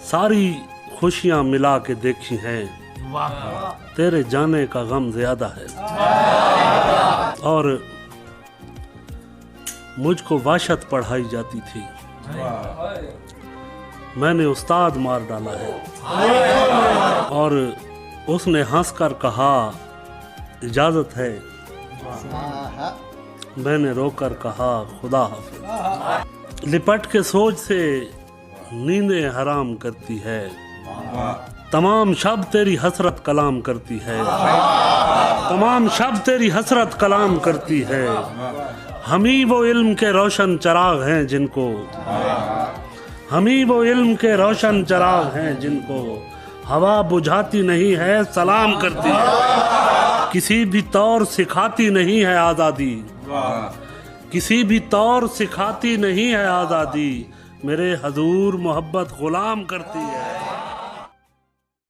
सारी खुशियां मिला के देखी हैं, तेरे जाने का गम ज्यादा है। और मुझको वाशत पढ़ाई जाती थी, मैंने उस्ताद मार डाला है। और उसने हंसकर कहा इजाजत है, मैंने रोकर कहा खुदा हाफिज। लिपट के सोच से नींदें हराम करती है, तमाम शब तेरी हसरत कलाम करती है, तमाम शब तेरी हसरत कलाम करती है। हम ही वो इल्म के रोशन चराग हैं जिनको, हम ही वो इल्म के रोशन चराग हैं जिनको हवा बुझाती नहीं है, सलाम करती है। किसी भी तौर सिखाती नहीं है आज़ादी, किसी भी तौर सिखाती नहीं है आज़ादी, मेरे हजूर मोहब्बत गुलाम करती है।